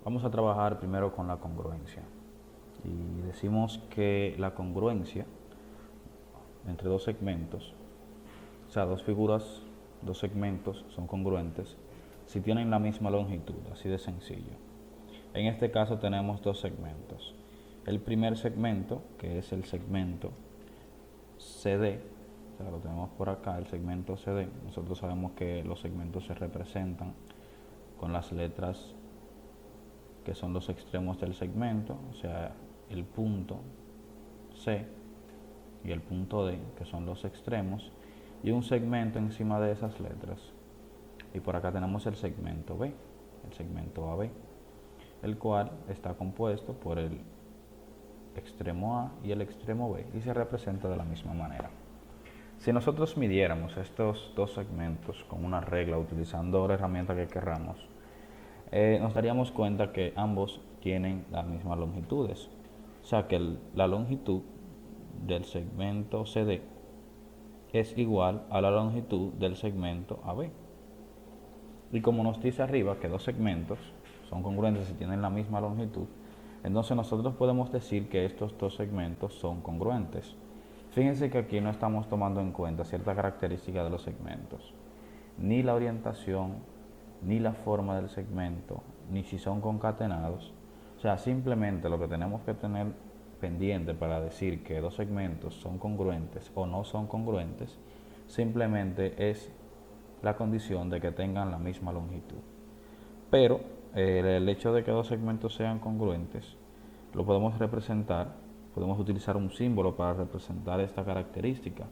Vamos a trabajar primero con la congruencia. Y decimos que la congruencia entre dos segmentos, o sea, dos figuras, dos segmentos son congruentes si tienen la misma longitud, así de sencillo. En este caso tenemos dos segmentos. El primer segmento, que es el segmento CD, o sea, lo tenemos por acá, el segmento CD. Nosotros sabemos que los segmentos se representan con las letras que son los extremos del segmento, o sea, el punto C y el punto D, que son los extremos, y un segmento encima de esas letras. Y por acá tenemos el segmento B, el segmento AB, el cual está compuesto por el extremo A y el extremo B y se representa de la misma manera. Si nosotros midiéramos estos dos segmentos con una regla utilizando la herramienta que querramos, nos daríamos cuenta que ambos tienen las mismas longitudes. O sea que la longitud del segmento CD es igual a la longitud del segmento AB. Y como nos dice arriba que dos segmentos son congruentes si tienen la misma longitud, entonces nosotros podemos decir que estos dos segmentos son congruentes. Fíjense que aquí no estamos tomando en cuenta cierta característica de los segmentos, ni la orientación, ni la forma del segmento, ni si son concatenados. O sea, simplemente lo que tenemos que tener pendiente para decir que dos segmentos son congruentes o no son congruentes, simplemente es la condición de que tengan la misma longitud. Pero el hecho de que dos segmentos sean congruentes lo podemos representar, podemos utilizar un símbolo para representar esta característica.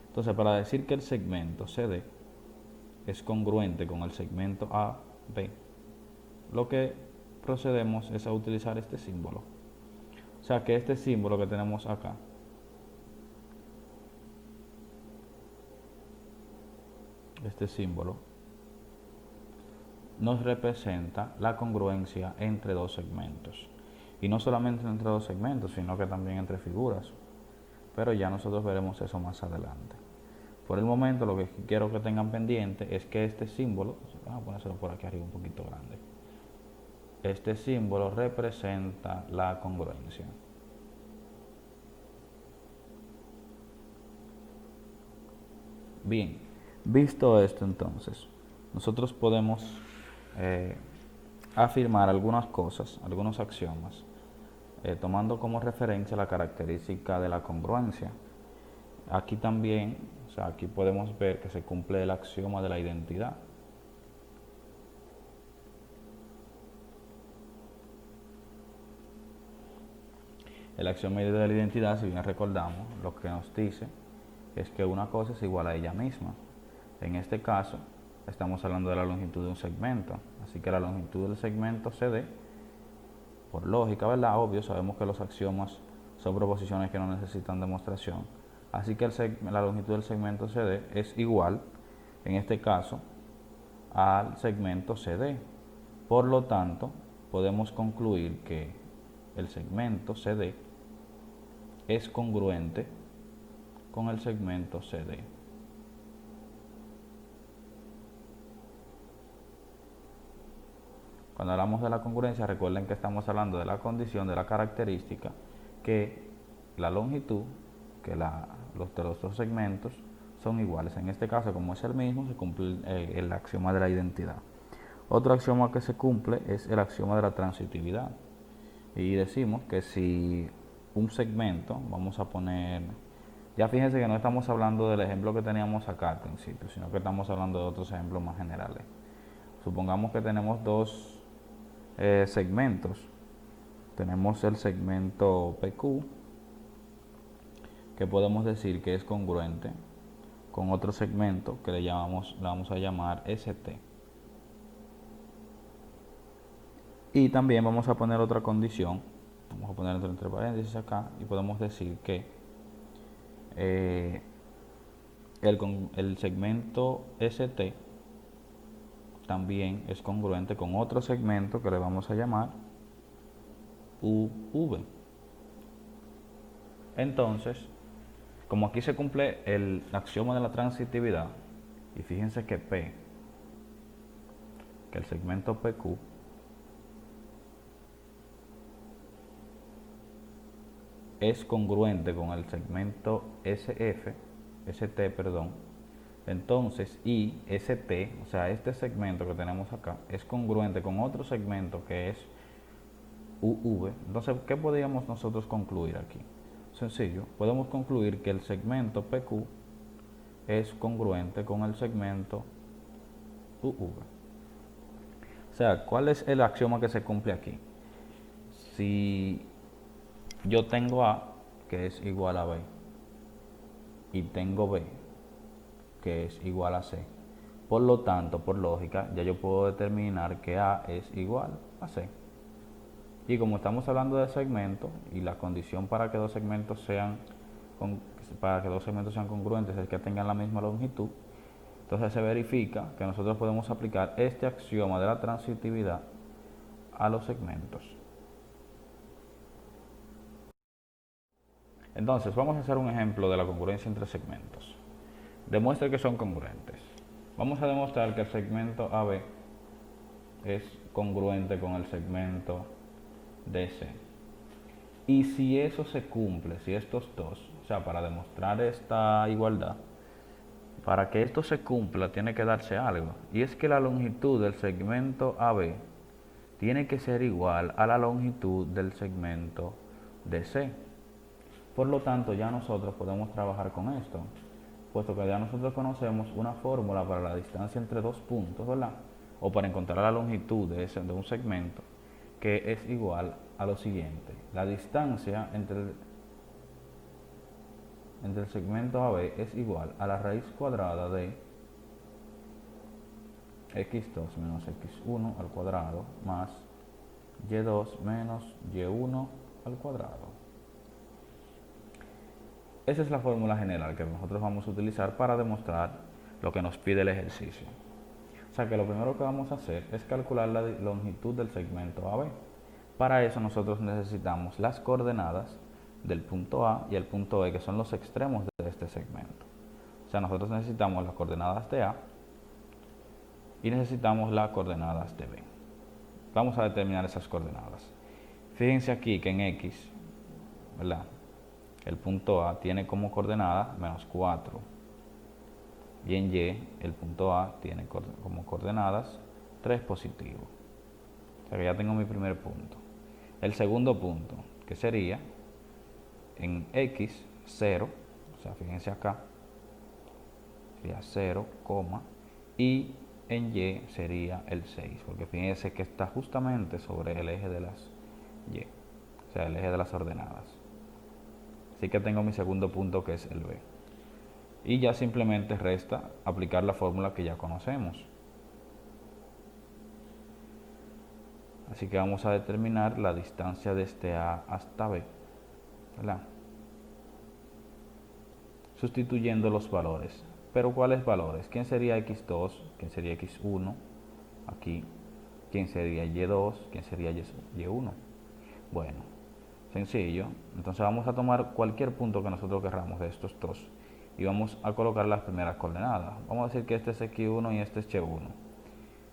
Entonces, para decir que el segmento CD es congruente con el segmento AB, lo que procedemos es a utilizar este símbolo. O sea que este símbolo que tenemos acá este símbolo nos representa la congruencia entre dos segmentos. Y no solamente entre dos segmentos, sino que también entre figuras. Pero ya nosotros veremos eso más adelante. Por el momento lo que quiero que tengan pendiente es que este símbolo, vamos a ponérselo por aquí arriba un poquito grande, este símbolo representa la congruencia. Bien, visto esto entonces, nosotros podemos afirmar algunas cosas, algunos axiomas, tomando como referencia la característica de la congruencia. Aquí también, o sea, aquí podemos ver que se cumple el axioma de la identidad. El axioma de la identidad, si bien recordamos, lo que nos dice es que una cosa es igual a ella misma. En este caso, estamos hablando de la longitud de un segmento, así que la longitud del segmento CD, por lógica, ¿verdad? Obvio, sabemos que los axiomas son proposiciones que no necesitan demostración, así que la longitud del segmento CD es igual, en este caso, al segmento CD. Por lo tanto, podemos concluir que el segmento CD es congruente con el segmento CD. Cuando hablamos de la congruencia, recuerden que estamos hablando de la condición, de la característica, que la longitud, que los de los dos segmentos son iguales. En este caso, como es el mismo, se cumple el axioma de la identidad. Otro axioma que se cumple es el axioma de la transitividad. Y decimos que si un segmento, vamos a poner, ya fíjense que no estamos hablando del ejemplo que teníamos acá al principio, sino que estamos hablando de otros ejemplos más generales. Supongamos que tenemos dos segmentos. Tenemos el segmento PQ, que podemos decir que es congruente con otro segmento que le vamos a llamar ST. Y también vamos a poner otra condición, vamos a poner entre paréntesis acá, y podemos decir que el segmento ST también es congruente con otro segmento que le vamos a llamar UV. Entonces, como aquí se cumple el axioma de la transitividad, y fíjense que P, que el segmento PQ es congruente con el segmento ST, perdón, entonces y ST, o sea, este segmento que tenemos acá, es congruente con otro segmento que es UV. Entonces, ¿qué podríamos nosotros concluir aquí? Sencillo, podemos concluir que el segmento PQ es congruente con el segmento UV. O sea, ¿cuál es el axioma que se cumple aquí? Si yo tengo A, que es igual a B, y tengo B, que es igual a C, por lo tanto, por lógica, ya yo puedo determinar que A es igual a C. Y como estamos hablando de segmentos, y la condición para que dos segmentos sean congruentes es que tengan la misma longitud, entonces se verifica que nosotros podemos aplicar este axioma de la transitividad a los segmentos. Entonces, vamos a hacer un ejemplo de la congruencia entre segmentos. Demuestre que son congruentes. Vamos a demostrar que el segmento AB es congruente con el segmento DC. Y si eso se cumple, si estos dos, o sea, para demostrar esta igualdad, para que esto se cumpla tiene que darse algo. Y es que la longitud del segmento AB tiene que ser igual a la longitud del segmento DC. Por lo tanto, ya nosotros podemos trabajar con esto, puesto que ya nosotros conocemos una fórmula para la distancia entre dos puntos, ¿verdad? O para encontrar la longitud de un segmento, que es igual a lo siguiente. La distancia entre el segmento AB es igual a la raíz cuadrada de x2 menos x1 al cuadrado más y2 menos y1 al cuadrado. Esa es la fórmula general que nosotros vamos a utilizar para demostrar lo que nos pide el ejercicio. O sea que lo primero que vamos a hacer es calcular la longitud del segmento AB. Para eso nosotros necesitamos las coordenadas del punto A y el punto E, que son los extremos de este segmento. O sea, nosotros necesitamos las coordenadas de A y necesitamos las coordenadas de B. Vamos a determinar esas coordenadas. Fíjense aquí que en X, ¿verdad?, el punto A tiene como coordenada menos 4. Y en Y, el punto A tiene como coordenadas 3 positivo. O sea que ya tengo mi primer punto. El segundo punto, que sería en X, 0. O sea, fíjense acá, sería 0, y en Y sería el 6. Porque fíjense que está justamente sobre el eje de las Y. O sea, el eje de las ordenadas. Así que tengo mi segundo punto, que es el B. Y ya simplemente resta aplicar la fórmula que ya conocemos. Así que vamos a determinar la distancia desde A hasta B, ¿verdad?, sustituyendo los valores. Pero ¿cuáles valores? ¿Quién sería x2? ¿Quién sería x1? Aquí. ¿Quién sería y2? ¿Quién sería y1? Bueno, sencillo. Entonces vamos a tomar cualquier punto que nosotros querramos de estos dos y vamos a colocar las primeras coordenadas. Vamos a decir que este es x1 y este es y1,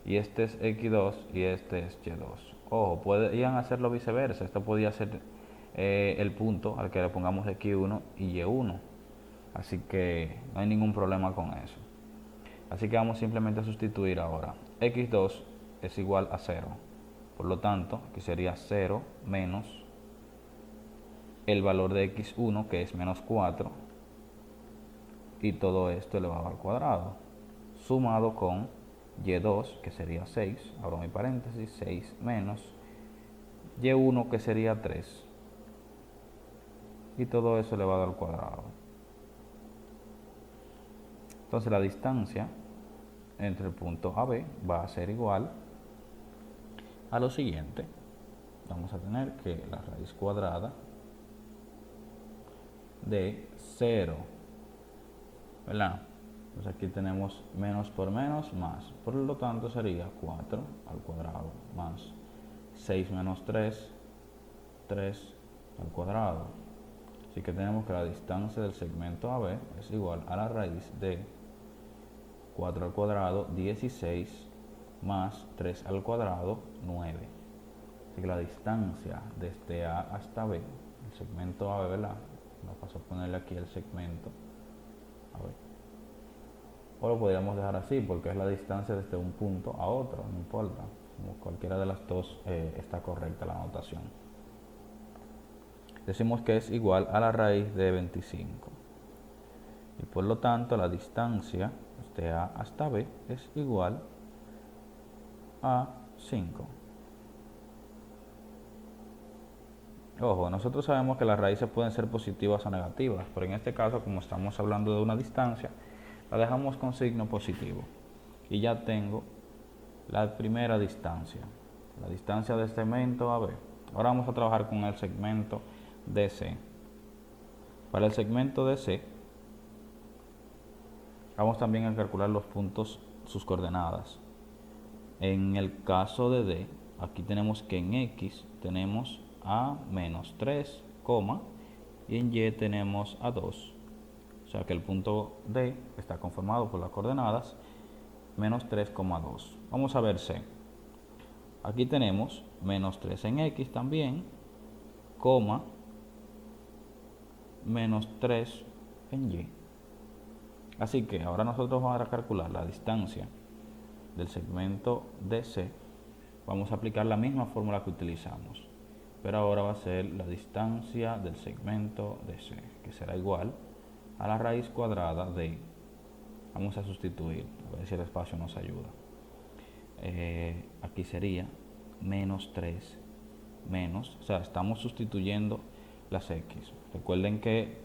y este es x2 y este es y2. Ojo, podrían hacerlo viceversa. Esto podría ser el punto al que le pongamos x1 y y1, así que no hay ningún problema con eso. Así que vamos simplemente a sustituir ahora. x2 es igual a 0, por lo tanto aquí sería 0 menos el valor de x1, que es menos 4, y todo esto elevado al cuadrado, sumado con y2, que sería 6, abro mi paréntesis, 6 menos y1, que sería 3, y todo eso elevado al cuadrado. Entonces la distancia entre el punto AB va a ser igual a lo siguiente. Vamos a tener que la raíz cuadrada de 0, ¿verdad? Pues aquí tenemos menos por menos más, por lo tanto sería 4 al cuadrado más 6 menos 3, 3 al cuadrado. Así que tenemos que la distancia del segmento AB es igual a la raíz de 4 al cuadrado, 16, más 3 al cuadrado, 9. Así que la distancia desde A hasta B, el segmento AB, ¿verdad? Me paso a ponerle aquí el segmento AB. O lo podríamos dejar así porque es la distancia desde un punto a otro, no importa. Como cualquiera de las dos está correcta la anotación. Decimos que es igual a la raíz de 25. Y por lo tanto la distancia de A hasta B es igual a 5. Ojo, nosotros sabemos que las raíces pueden ser positivas o negativas, pero en este caso, como estamos hablando de una distancia, la dejamos con signo positivo. Y ya tengo la primera distancia, la distancia del segmento AB. Ahora vamos a trabajar con el segmento DC. Para el segmento DC, vamos también a calcular los puntos, sus coordenadas. En el caso de D, aquí tenemos que en X tenemos a menos 3, y en Y tenemos a 2. O sea que el punto D está conformado por las coordenadas menos 3,2. Vamos a ver C. Aquí tenemos menos 3 en X también, menos 3 en Y. Así que ahora nosotros vamos a calcular la distancia del segmento DC. Vamos a aplicar la misma fórmula que utilizamos, pero ahora va a ser la distancia del segmento DC, que será igual a la raíz cuadrada de, vamos a sustituir, a ver si el espacio nos ayuda. Aquí sería menos 3 menos, o sea, estamos sustituyendo las X. Recuerden que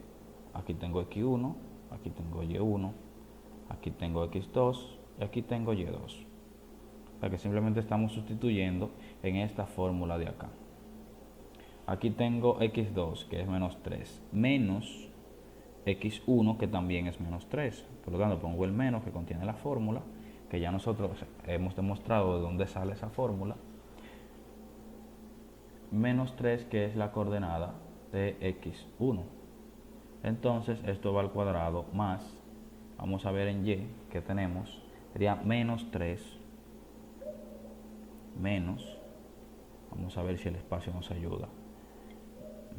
aquí tengo X1, aquí tengo Y1, aquí tengo X2 y aquí tengo Y2. O sea que simplemente estamos sustituyendo en esta fórmula de acá. Aquí tengo X2, que es menos 3, menos X1, que también es menos 3. Por lo tanto, pongo el menos que contiene la fórmula, que ya nosotros hemos demostrado de dónde sale esa fórmula. Menos 3, que es la coordenada de X1. Entonces, esto va al cuadrado más, vamos a ver en Y, que tenemos, sería menos 3, menos, vamos a ver si el espacio nos ayuda,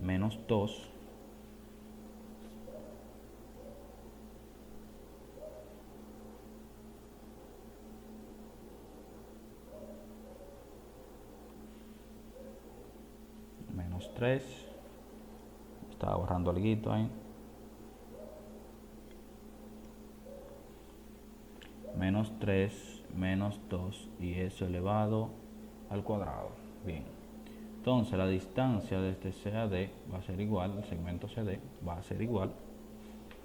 menos 2, menos 3, estaba borrando algo ahí, menos 3, menos 2 y eso elevado al cuadrado. Bien, entonces la distancia desde C a D va a ser igual, el segmento CD va a ser igual,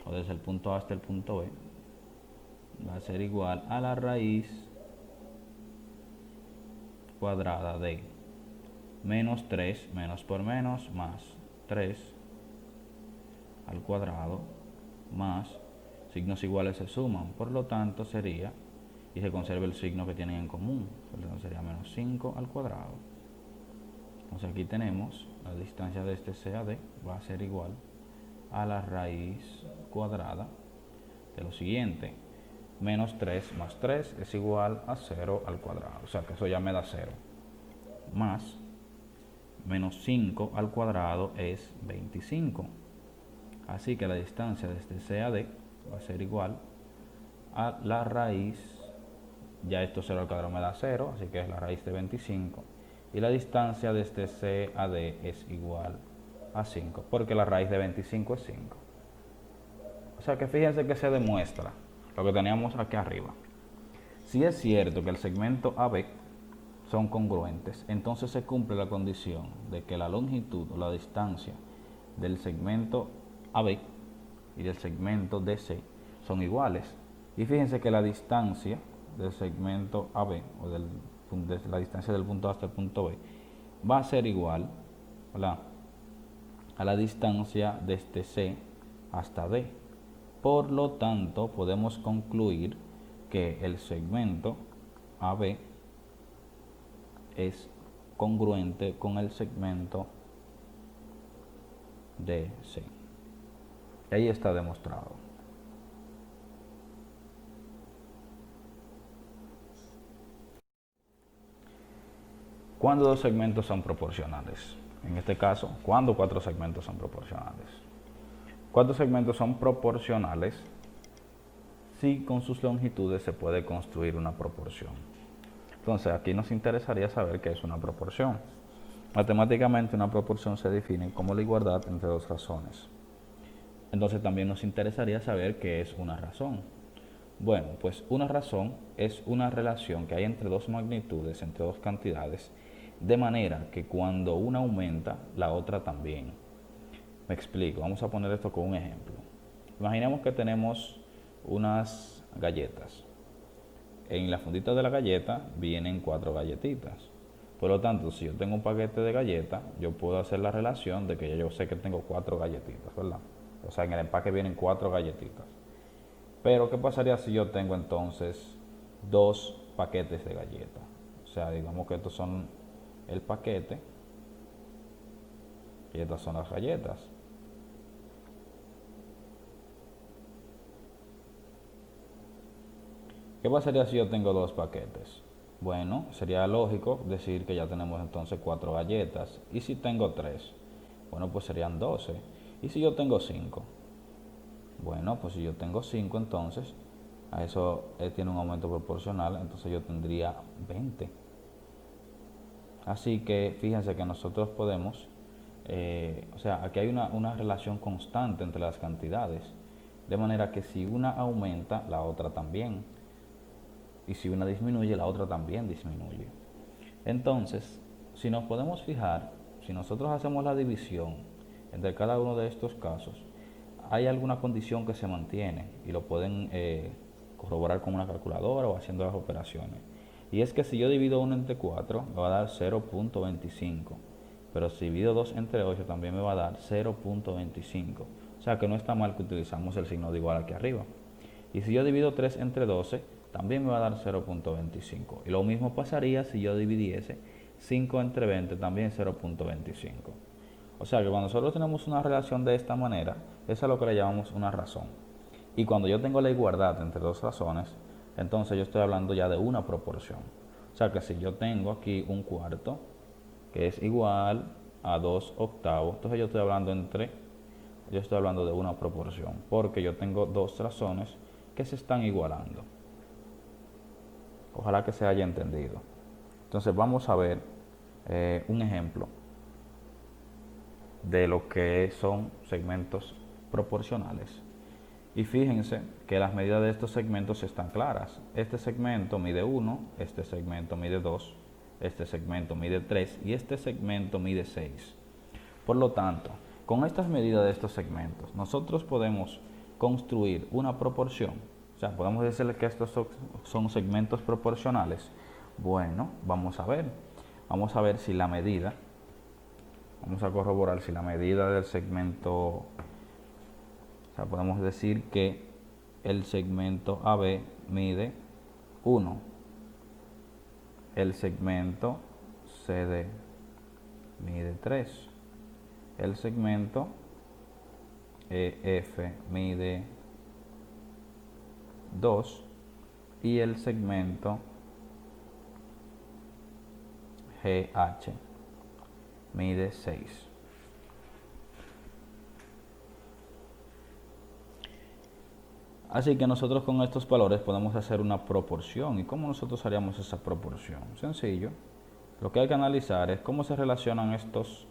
o desde el punto A hasta el punto B, va a ser igual a la raíz cuadrada de menos 3, menos por menos, más 3 al cuadrado, más signos iguales se suman, por lo tanto sería, y se conserva el signo que tienen en común, entonces sería menos 5 al cuadrado. Entonces aquí tenemos la distancia de este C a D va a ser igual a la raíz cuadrada de lo siguiente, menos 3 más 3 es igual a 0 al cuadrado, o sea que eso ya me da 0, más menos 5 al cuadrado es 25. Así que la distancia desde C a D va a ser igual a la raíz, ya esto 0 al cuadrado me da 0, así que es la raíz de 25. Y la distancia desde C a D es igual a 5, porque la raíz de 25 es 5. O sea que fíjense que se demuestra lo que teníamos aquí arriba. Si es cierto que el segmento AB son congruentes, entonces se cumple la condición de que la longitud o la distancia del segmento AB y del segmento DC son iguales. Y fíjense que la distancia del segmento AB o desde la distancia del punto A hasta el punto B va a ser igual, ¿verdad?, a la distancia desde C hasta D. Por lo tanto, podemos concluir que el segmento AB es congruente con el segmento DC. Ahí está demostrado. ¿Cuándo dos segmentos son proporcionales? En este caso, ¿cuándo cuatro segmentos son proporcionales? Cuatro segmentos son proporcionales si con sus longitudes se puede construir una proporción. Entonces, aquí nos interesaría saber qué es una proporción. Matemáticamente, una proporción se define como la igualdad entre dos razones. Entonces, también nos interesaría saber qué es una razón. Bueno, pues una razón es una relación que hay entre dos magnitudes, entre dos cantidades, de manera que cuando una aumenta, la otra también. Me explico, vamos a poner esto con un ejemplo. Imaginemos que tenemos unas galletas. En la fundita de la galleta vienen 4 galletitas. Por lo tanto, si yo tengo un paquete de galletas, yo puedo hacer la relación de que yo sé que tengo 4 galletitas, ¿verdad? O sea, en el empaque vienen 4 galletitas. Pero, ¿qué pasaría si yo tengo entonces 2 paquetes de galletas? O sea, digamos que estos son el paquete y estas son las galletas. ¿Qué pasaría si yo tengo 2 paquetes? Bueno, sería lógico decir que ya tenemos entonces 4 galletas. ¿Y si tengo 3? Bueno, pues serían 12. ¿Y si yo tengo 5? Bueno, pues si yo tengo 5, entonces a eso tiene un aumento proporcional, entonces yo tendría 20. Así que fíjense que nosotros podemos, o sea, aquí hay una relación constante entre las cantidades, de manera que si una aumenta, la otra también. Y si una disminuye, la otra también disminuye. Entonces, si nos podemos fijar, si nosotros hacemos la división entre cada uno de estos casos, hay alguna condición que se mantiene y lo pueden corroborar con una calculadora o haciendo las operaciones. Y es que si yo divido 1 entre 4, me va a dar 0.25. Pero si divido 2 entre 8, también me va a dar 0.25. O sea que no está mal que utilizamos el signo de igual aquí arriba. Y si yo divido 3 entre 12, también me va a dar 0.25. Y lo mismo pasaría si yo dividiese 5 entre 20, también 0.25. O sea que cuando nosotros tenemos una relación de esta manera, eso es lo que le llamamos una razón. Y cuando yo tengo la igualdad entre dos razones, entonces yo estoy hablando ya de una proporción. O sea que si yo tengo aquí un cuarto que es igual a 2 octavos, entonces yo estoy hablando de una proporción, porque yo tengo dos razones que se están igualando. Ojalá que se haya entendido. Entonces vamos a ver un ejemplo de lo que son segmentos proporcionales. Y fíjense que las medidas de estos segmentos están claras. Este segmento mide 1, este segmento mide 2, este segmento mide 3 y este segmento mide 6. Por lo tanto, con estas medidas de estos segmentos, nosotros podemos construir una proporción. O sea, podemos decirle que estos son segmentos proporcionales. Bueno, vamos a ver. Vamos a ver si la medida, vamos a corroborar si la medida del segmento, o sea, podemos decir que el segmento AB mide 1, el segmento CD mide 3, el segmento EF mide 2 y el segmento GH mide 6. Así que nosotros con estos valores podemos hacer una proporción. ¿Y cómo nosotros haríamos esa proporción? Sencillo. Lo que hay que analizar es cómo se relacionan estos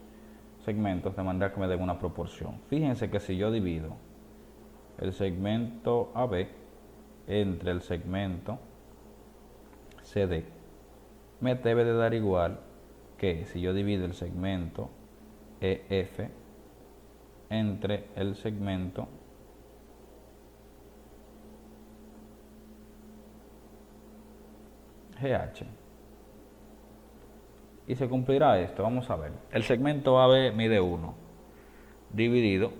segmentos de manera que me den una proporción. Fíjense que si yo divido el segmento AB entre el segmento CD, me debe de dar igual que si yo divido el segmento EF entre el segmento GH. Y se cumplirá esto, vamos a ver. El segmento AB mide 1, dividido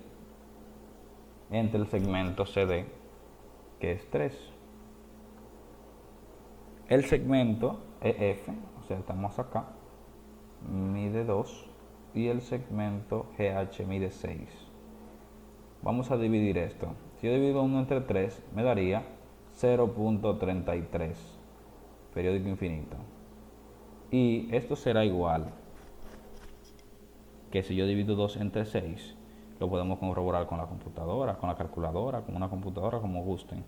entre el segmento CD, que es 3. El segmento EF, o sea, estamos acá, mide 2 y el segmento GH mide 6. Vamos a dividir esto. Si yo divido 1 entre 3, me daría 0.33, periódico infinito. Y esto será igual que si yo divido 2 entre 6, lo podemos corroborar con la computadora, con la calculadora, con una computadora, como gusten.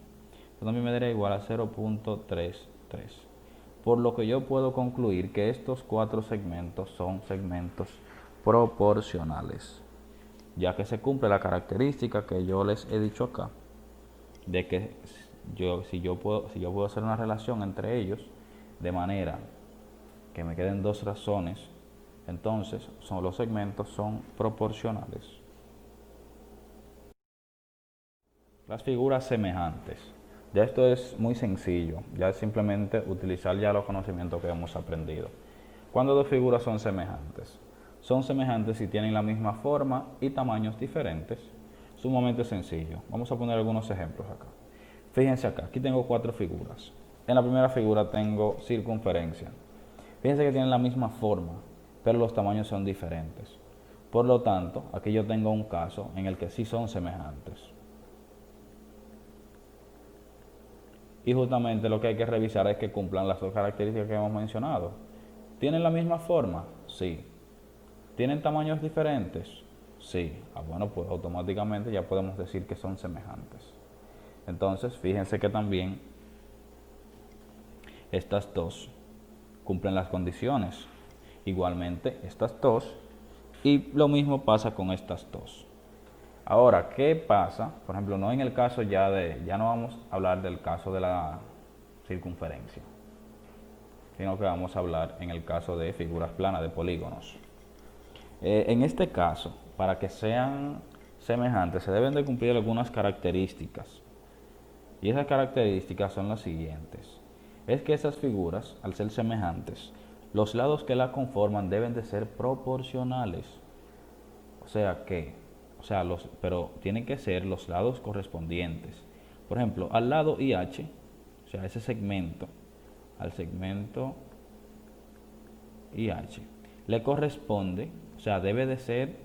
Esto también me daría igual a 0.33. Por lo que yo puedo concluir que estos 4 segmentos son segmentos proporcionales, ya que se cumple la característica que yo les he dicho acá, de que si yo puedo hacer una relación entre ellos de manera que me queden 2 razones, entonces los segmentos son proporcionales. Las figuras semejantes. Ya esto es muy sencillo, ya es simplemente utilizar ya los conocimientos que hemos aprendido. Cuando dos figuras son semejantes. Son semejantes si tienen la misma forma y tamaños diferentes. Sumamente sencillo. Vamos a poner algunos ejemplos acá. Fíjense acá, aquí tengo 4 figuras. En la primera figura tengo circunferencia. Fíjense que tienen la misma forma, pero los tamaños son diferentes. Por lo tanto, aquí yo tengo un caso en el que sí son semejantes. Y justamente lo que hay que revisar es que cumplan las 2 características que hemos mencionado. ¿Tienen la misma forma? Sí. ¿Tienen tamaños diferentes? Sí. Bueno, pues automáticamente ya podemos decir que son semejantes. Entonces, fíjense que también estas 2 cumplen las condiciones. Igualmente, estas 2. Y lo mismo pasa con estas 2. Ahora, ¿qué pasa? Por ejemplo, no en el caso ya no vamos a hablar del caso de la circunferencia, sino que vamos a hablar en el caso de figuras planas, de polígonos. En este caso, para que sean semejantes, se deben de cumplir algunas características. Y esas características son las siguientes. Es que esas figuras, al ser semejantes, los lados que la conforman deben de ser proporcionales. Pero tienen que ser los lados correspondientes. Por ejemplo, al lado IH, o sea, ese segmento, al segmento IH, le corresponde, o sea, debe de ser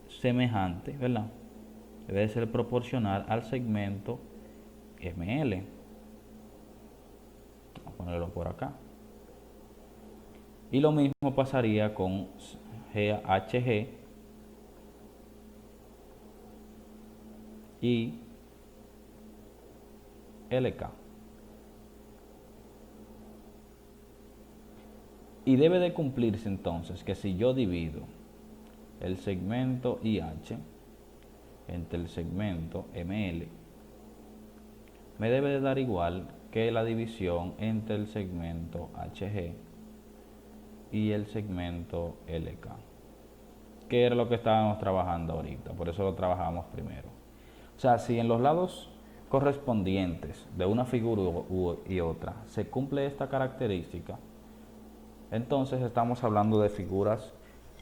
semejante, ¿verdad? Debe de ser proporcional al segmento ML. Vamos a ponerlo por acá. Y lo mismo pasaría con HG y LK. Y debe de cumplirse entonces que si yo divido el segmento IH entre el segmento ML, me debe de dar igual que la división entre el segmento HG y el segmento LK, que era lo que estábamos trabajando ahorita, por eso lo trabajamos primero. O sea, si en los lados correspondientes de una figura y otra se cumple esta característica, entonces estamos hablando de figuras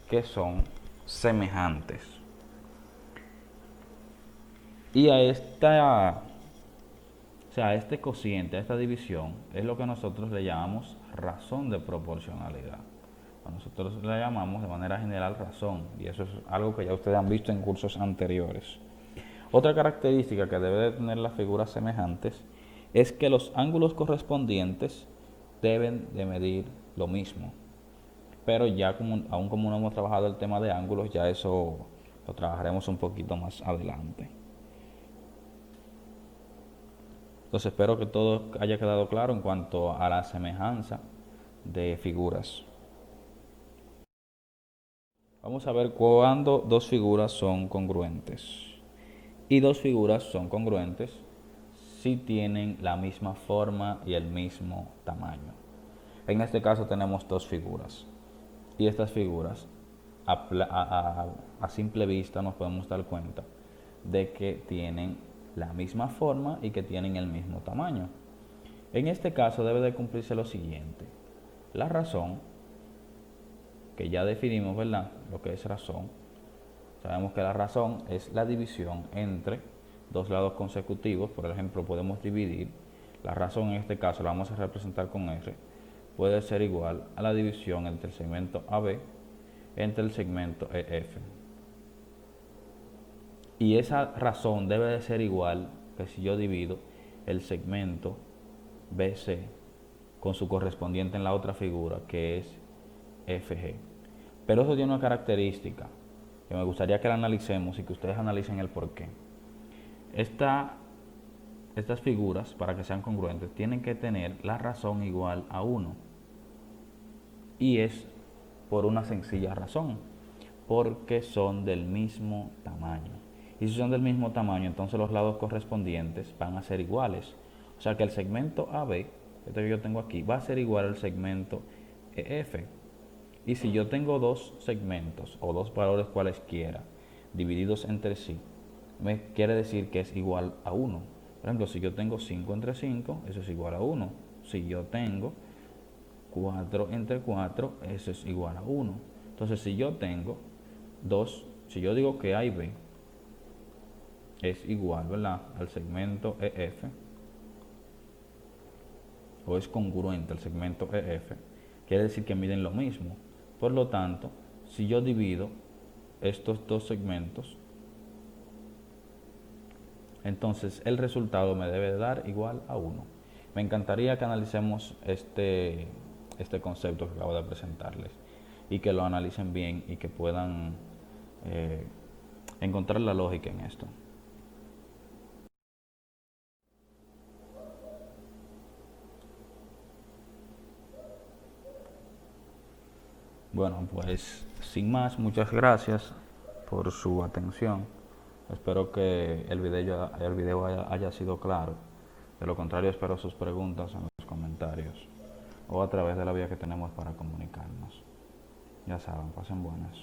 que son semejantes. Y a este cociente, a esta división, es lo que nosotros le llamamos razón de proporcionalidad. Nosotros le llamamos de manera general razón, y eso es algo que ya ustedes han visto en cursos anteriores. Otra característica que debe de tener las figuras semejantes es que los ángulos correspondientes deben de medir lo mismo. Pero ya aún como no hemos trabajado el tema de ángulos, ya eso lo trabajaremos un poquito más adelante. Entonces espero que todo haya quedado claro en cuanto a la semejanza de figuras. Vamos a ver cuándo 2 figuras son congruentes. Y 2 figuras son congruentes si tienen la misma forma y el mismo tamaño. En este caso tenemos 2 figuras. Y estas figuras, a simple vista, nos podemos dar cuenta de que tienen la misma forma y que tienen el mismo tamaño. En este caso debe de cumplirse lo siguiente. La razón, que ya definimos, ¿verdad? Lo que es razón. Sabemos que la razón es la división entre 2 lados consecutivos. Por ejemplo, podemos dividir. La razón en este caso la vamos a representar con R. Puede ser igual a la división entre el segmento AB entre el segmento EF. Y esa razón debe de ser igual que si yo divido el segmento BC con su correspondiente en la otra figura, que es FG. Pero eso tiene una característica que me gustaría que la analicemos y que ustedes analicen el por qué. Estas figuras, para que sean congruentes, tienen que tener la razón igual a 1. Y es por una sencilla razón, porque son del mismo tamaño. Y si son del mismo tamaño, entonces los lados correspondientes van a ser iguales. O sea que el segmento AB, este que yo tengo aquí, va a ser igual al segmento EF. Y si yo tengo dos segmentos o dos valores cualesquiera divididos entre sí, me quiere decir que es igual a 1. Por ejemplo, si yo tengo 5 entre 5, eso es igual a 1. Si yo tengo 4 entre 4, eso es igual a 1. Entonces, si yo tengo si yo digo que A y B es igual, ¿verdad?, al segmento EF, o es congruente al segmento EF, quiere decir que miden lo mismo. Por lo tanto, si yo divido estos dos segmentos, entonces el resultado me debe dar igual a 1. Me encantaría que analicemos este concepto que acabo de presentarles y que lo analicen bien y que puedan encontrar la lógica en esto. Bueno, pues sin más, muchas gracias por su atención. Espero que el video haya sido claro. De lo contrario, espero sus preguntas en los comentarios o a través de la vía que tenemos para comunicarnos. Ya saben, pasen buenas.